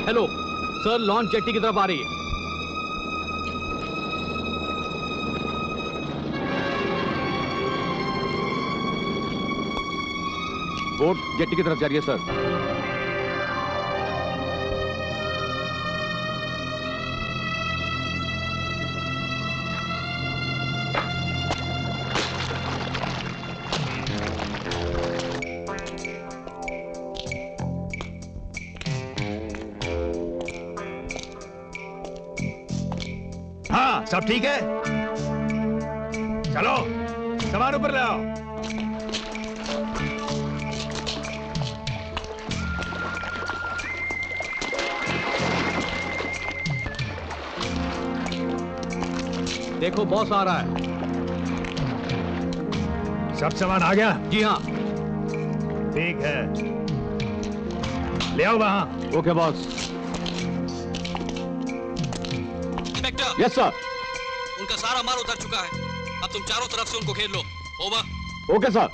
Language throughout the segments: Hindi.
हेलो सर, लॉन्च जेट्टी की तरफ आ रही है। बोट जेट्टी की तरफ जा रही है सर। हाँ, सब ठीक है। चलो सामान ऊपर ले आओ। देखो बॉस आ रहा है। सब सामान आ गया? जी हाँ। ठीक है, ले आओ वहां। Okay boss. Inspector. Yes sir. उनका सारा माल उतर चुका है, अब तुम चारों तरफ से उनको घेर लो। Over. Okay sir.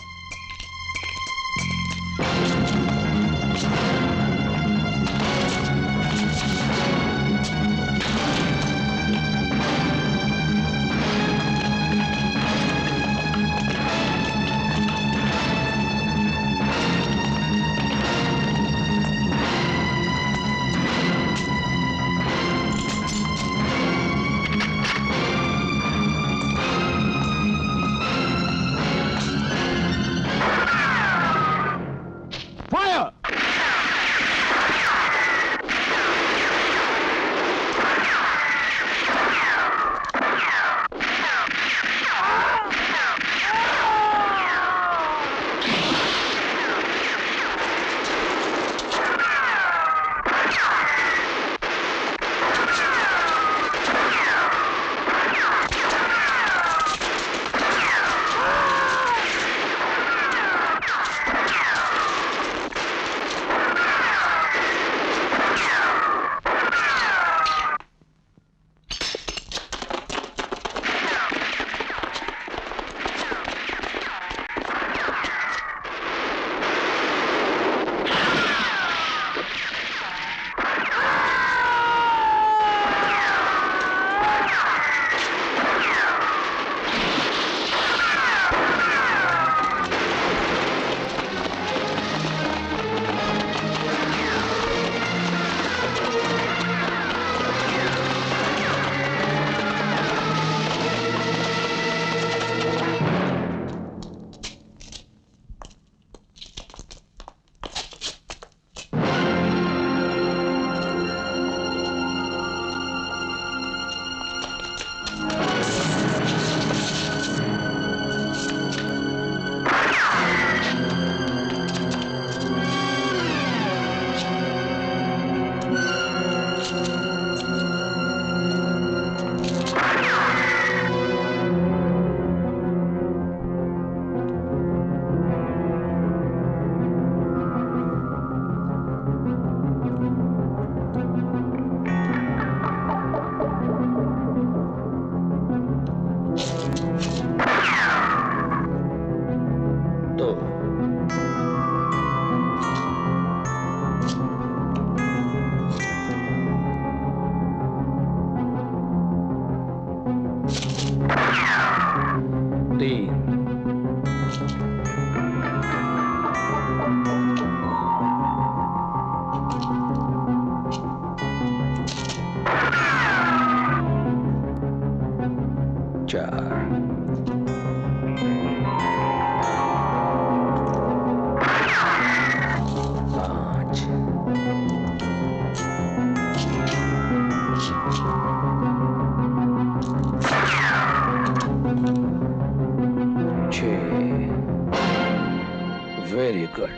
Very good.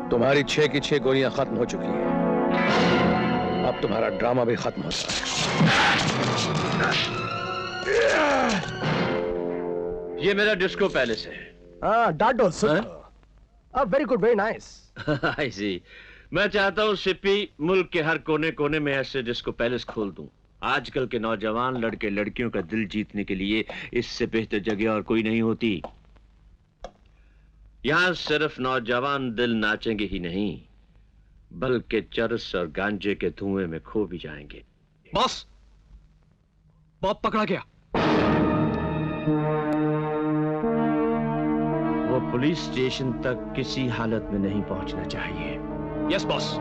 तुम्हारी 6 की 6 गोलियां खत्म हो चुकी हैं। अब तुम्हारा ड्रामा भी खत्म होता है। ये मेरा डिस्को पैलेस है। that also. Very good, very nice. आई सी। मैं चाहता हूँ सिप्पी मुल्क के हर कोने कोने में ऐसे डिस्को पैलेस खोल दूं। आजकल के नौजवान लड़के लड़कियों का दिल जीतने के लिए इससे बेहतर जगह और कोई नहीं होती। यहाँ सिर्फ नौजवान दिल नाचेंगे ही नहीं, बल्कि चरस और गांजे के धुएं में खो भी जाएंगे। बॉस, बॉब पकड़ा गया। वो पुलिस स्टेशन तक किसी हालत में नहीं पहुंचना चाहिए। Yes boss.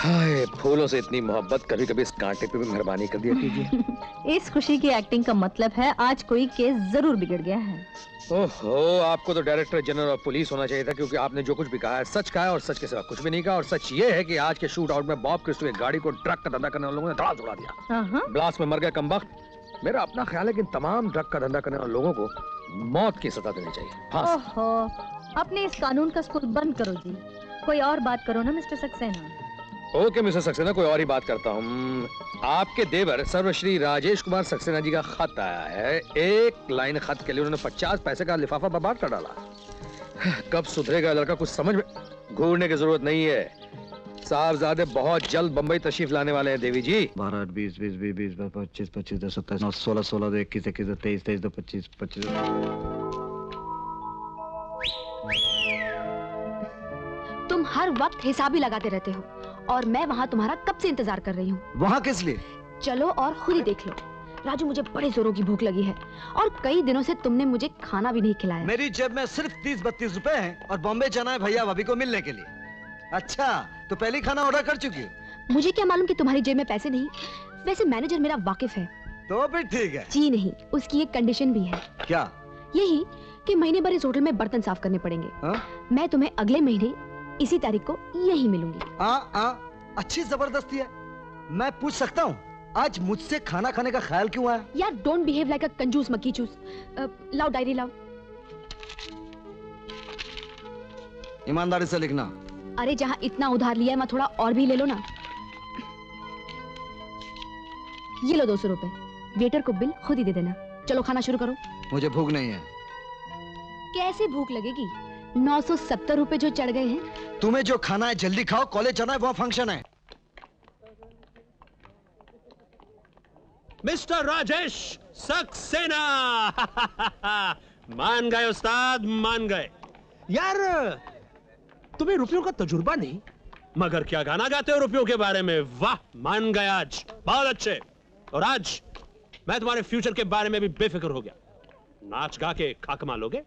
हाय, फूलों से इतनी मोहब्बत, कभी कभी इस कांटे पे भी मेहरबानी कर दिया कीजिए। इस खुशी की एक्टिंग का मतलब है आज कोई केस जरूर बिगड़ गया है। ओहो, आपको तो डायरेक्टर जनरल ऑफ पुलिस होना चाहिए था, क्योंकि आपने जो कुछ भी कहा है सच कहा है और सच के सिवा कुछ भी नहीं कहा। और सच ये है कि आज के शूट आउट में बॉब क्रिस्टो की गाड़ी को ट्रक का धंधा करने वाले लोगों ने धड़ा उड़ा दिया। ब्लास्ट में मर गए कमबख्त। मेरा अपना ख्याल है कि इन तमाम ड्रग का धंधा करने वाले लोगों को मौत की सजा देनी चाहिए। ओहो, अपने इस कानून का स्कूल बंद करो जी। कोई और बात करो ना mister Saxena. Okay mister Saxena, कोई और ही बात करता हूँ। आपके देवर सर्वश्री राजेश कुमार सक्सेना जी का खत आया है। एक लाइन खत के लिए उन्होंने 50 पैसे का लिफाफा बर्बाद कर डाला। कब सुधरेगा लड़का, कुछ समझ में घूरने की जरूरत नहीं है। साहबजादे बहुत जल्द बंबई तशरीफ लाने वाले हैं देवी जी। 12, 20, 20, 20, 20, 25, 25, 10, 27, 16, 16, 21, 21, 23, 23, 25, 25। तुम हर वक्त हिसाब ही लगाते रहते हो और मैं वहाँ तुम्हारा कब से इंतजार कर रही हूँ। वहाँ किस लिए? चलो और खुद ही देख लो। राजू, मुझे बड़े जोरों की भूख लगी है और कई दिनों से तुमने मुझे खाना भी नहीं खिलाया। मेरी जेब में सिर्फ 30-32 रुपए हैं और बॉम्बे जाना है भैया भाभी को मिलने के लिए। अच्छा, तो पहले ही खाना ऑर्डर कर चुकी हो? मुझे क्या मालूम कि तुम्हारी जेब में पैसे नहीं। वैसे मैनेजर मेरा वाकिफ है। तो फिर ठीक है। जी नहीं, उसकी एक कंडीशन भी है। क्या? यही कि महीने भर इस होटल में बर्तन साफ करने पड़ेंगे। मैं तुम्हें अगले महीने इसी तारीख को यही मिलूंगी। अच्छी जबरदस्ती है। मैं पूछ सकता हूँ आज मुझसे खाना खाने का ख्याल क्यों आया? यार, डोंट बिहेव लाइक अ कंजूस मक्की चूस। लाओ डायरी लाओ। ईमानदारी से लिखना। अरे, जहाँ इतना उधार लिया है वहाँ थोड़ा और भी ले लो ना। ये लो 200 रुपए। वेटर को बिल खुद ही दे देना। चलो खाना शुरू करो। मुझे भूख नहीं है। कैसे भूख लगेगी? 970 रुपए जो चढ़ गए हैं। तुम्हें जो खाना है जल्दी खाओ, कॉलेज जाना है, वहाँ फंक्शन है। मिस्टर राजेश सक्सेना। मान गए उस्ताद, मान गए। यार, तुम्हें रुपयों का तजुर्बा नहीं, मगर क्या गाना गाते हो रुपयों के बारे में। वाह, मान गए आज, बहुत अच्छे। और आज मैं तुम्हारे फ्यूचर के बारे में भी बेफिक्र हो गया। नाच गा के खा कमा लोगे।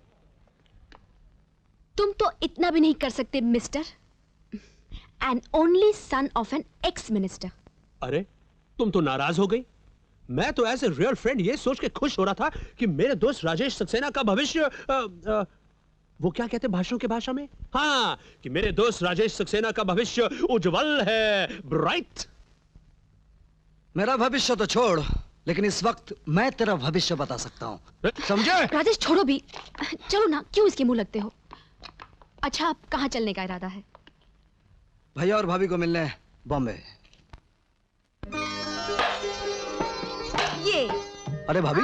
तुम तो इतना भी नहीं कर सकते mister. An only son of an ex minister. अरे, तुम तो नाराज हो गई। मैं तो एज ए रियल फ्रेंड ये सोच के खुश हो रहा था कि मेरे दोस्त राजेश सक्सेना का भविष्य वो क्या कहते हैं भाषणों के भाषा में, हाँ, कि मेरे दोस्त राजेश सक्सेना का भविष्य उज्जवल है, ब्राइट। मेरा भविष्य तो छोड़, लेकिन इस वक्त मैं तेरा भविष्य बता सकता हूँ, समझे? राजेश, छोड़ो भी। चलो ना, क्यों इसके मुंह लगते हो? अच्छा, अब कहाँ चलने का इरादा है? भैया और भाभी को मिलने बॉम्बे। ये अरे भाभी,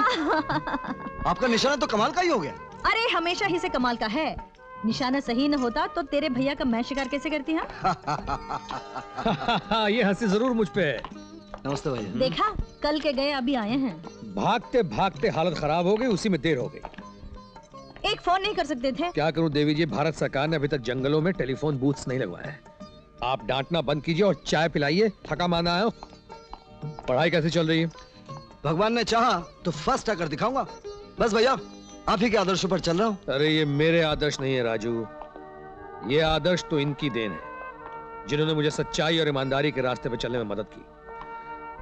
आपका निशाना तो कमाल का ही हो गया। अरे हमेशा ही से कमाल का है। निशाना सही न होता तो तेरे भैया का मैं शिकार कैसे करती? हाँ ये हंसी जरूर मुझ पे है। नमस्ते भैया। देखा, कल के गए अभी आए हैं। भागते भागते हालत खराब हो गई, उसी में देर हो गई। एक फोन नहीं कर सकते थे? क्या करूं देवी जी, भारत सरकार ने अभी तक जंगलों में टेलीफोन बूथ्स नहीं लगवाए हैं। आप डांटना बंद कीजिए और चाय पिलाइए, थका माना आयो। पढ़ाई कैसी चल रही है? भगवान ने चाहा तो फर्स्ट आकर दिखाऊंगा। बस भैया, आप ही के आदर्शों पर चल रहा हूँ। अरे ये मेरे आदर्श नहीं है राजू, ये आदर्श तो इनकी देन है, जिन्होंने मुझे सच्चाई और ईमानदारी के रास्ते पर चलने में मदद की।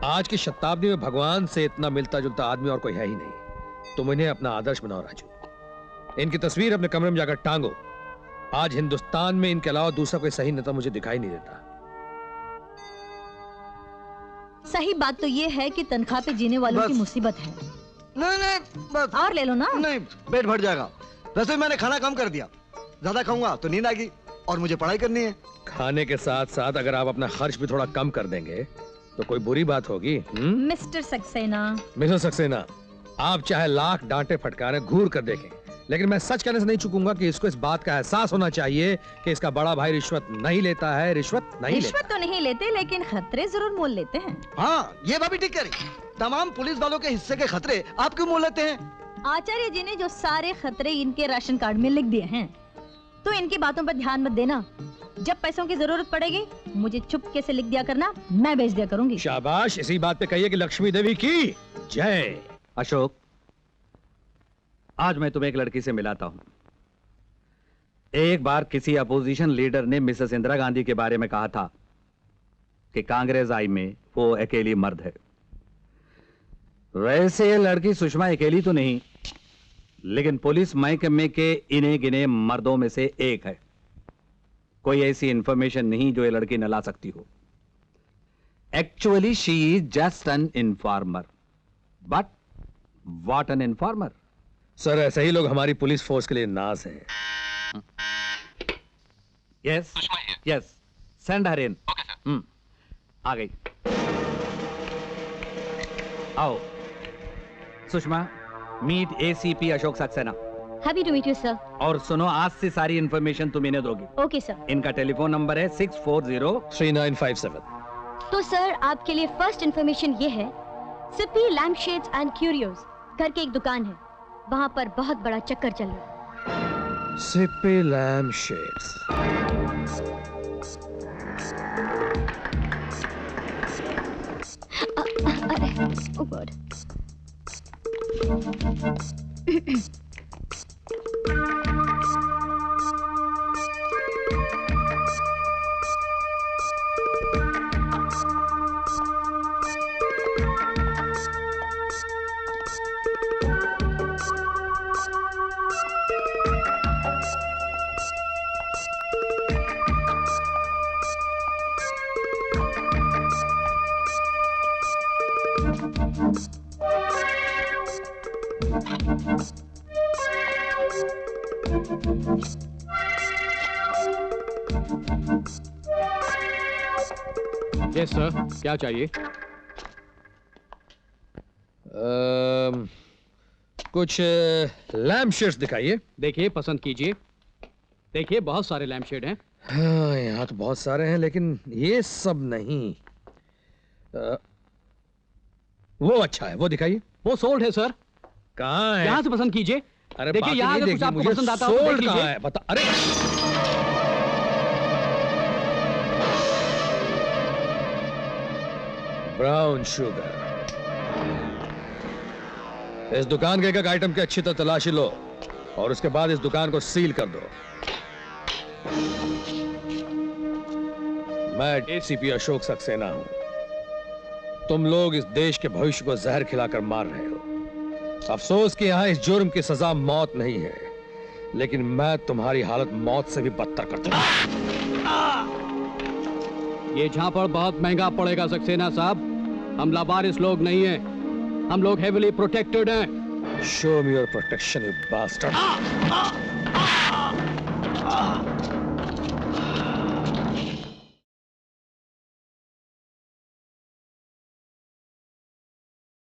आज की शताब्दी में भगवान से इतना मिलता जुलता आदमी और कोई है ही नहीं। तुम इन्हें अपना आदर्श बनाओ राजू। इनकी तस्वीर अपने कमरे में जाकर टांगो। आज हिंदुस्तान में इनके अलावा दूसरा कोई सही नेता मुझे दिखाई नहीं देता। सही बात तो ये है कि तनख्वाह पे जीने वालों की मुसीबत है। नहीं बस और ले लो ना। नहीं, पेट भर जाएगा। वैसे मैंने खाना कम कर दिया, ज्यादा खाऊंगा तो नींद आएगी और मुझे पढ़ाई करनी है। खाने के साथ साथ अगर आप अपना खर्च भी थोड़ा कम कर देंगे तो कोई बुरी बात होगी? मिस्टर सक्सेना। मिस्टर सक्सेना, आप चाहे लाख डांटे फटकारें, घूर कर देखें, लेकिन मैं सच कहने से नहीं चूकूंगा कि इसको इस बात का एहसास होना चाहिए कि इसका बड़ा भाई रिश्वत नहीं लेता है। रिश्वत तो नहीं लेते, लेकिन खतरे जरूर मोल लेते हैं। हाँ, ये भाभी ठीक कह रही। तमाम पुलिस वालों के हिस्से के खतरे आप क्यों मोल लेते हैं? आचार्य जी ने जो सारे खतरे इनके राशन कार्ड में लिख दिए हैं, तो इनकी बातों पर ध्यान मत देना। जब पैसों की जरूरत पड़ेगी मुझे चुपके से लिख दिया करना, मैं भेज दिया करूंगी। शाबाश, इसी बात पे कहिए कि लक्ष्मी देवी की जय। अशोक, आज मैं तुम्हें एक लड़की से मिलाता हूं। एक बार किसी अपोजिशन लीडर ने मिसेस इंदिरा गांधी के बारे में कहा था कि कांग्रेस आई में वो अकेली मर्द है। वैसे ये लड़की सुषमा अकेली तो नहीं, लेकिन पुलिस महकमे के इने गिने मर्दों में से एक है। कोई ऐसी इंफॉर्मेशन नहीं जो ये लड़की न ला सकती हो। Actually she is just an informer, but what an informer. Sir, ऐसे ही लोग हमारी पुलिस फोर्स के लिए नाज हैं। Yes yes, send her in. आ गई। आओ Sushma, meet ACP Ashok Saxena. Happy to meet you sir. और सुनो, आज से सारी इंफॉर्मेशन तुम इन्हें दोगी। Okay sir. इनका टेलीफोन नंबर है 640-3957। तो सर, आपके लिए फर्स्ट इंफॉर्मेशन ये है, सिपी लैम्प शेड्स एंड क्यूरियोज करके एक दुकान है, वहां पर बहुत बड़ा चक्कर चल रहा है। CP lamp shades. अरे, oh God. यस सर, क्या चाहिए? कुछ लैम्प शेड्स दिखाइए। देखिए, पसंद कीजिए। देखिए, बहुत सारे लैम्प शेड हैं। हाँ, यहाँ तो बहुत सारे हैं, लेकिन ये सब नहीं। वो अच्छा है, वो दिखाइए। वो सोल्ड है सर। कहाँ है? यहाँ से पसंद कीजिए। अरे देखिए, यहाँ अगर कुछ आपको पसंद आता हो तो देख लीजिए। बता। अरे ब्राउन शुगर। इस दुकान के एक आइटम की अच्छी तरह तलाशी लो और उसके बाद इस दुकान को सील कर दो। मैं एसीपी अशोक सक्सेना हूं। तुम लोग इस देश के भविष्य को जहर खिलाकर मार रहे हो। अफसोस कि यहां इस जुर्म की सजा मौत नहीं है, लेकिन मैं तुम्हारी हालत मौत से भी बदतर कर दूंगा। ये झापड़ बहुत महंगा पड़ेगा सक्सेना साहब। हम लावारिस लोग नहीं हैं, हम लोग हेवीली प्रोटेक्टेड हैं। Show me your protection, you bastard.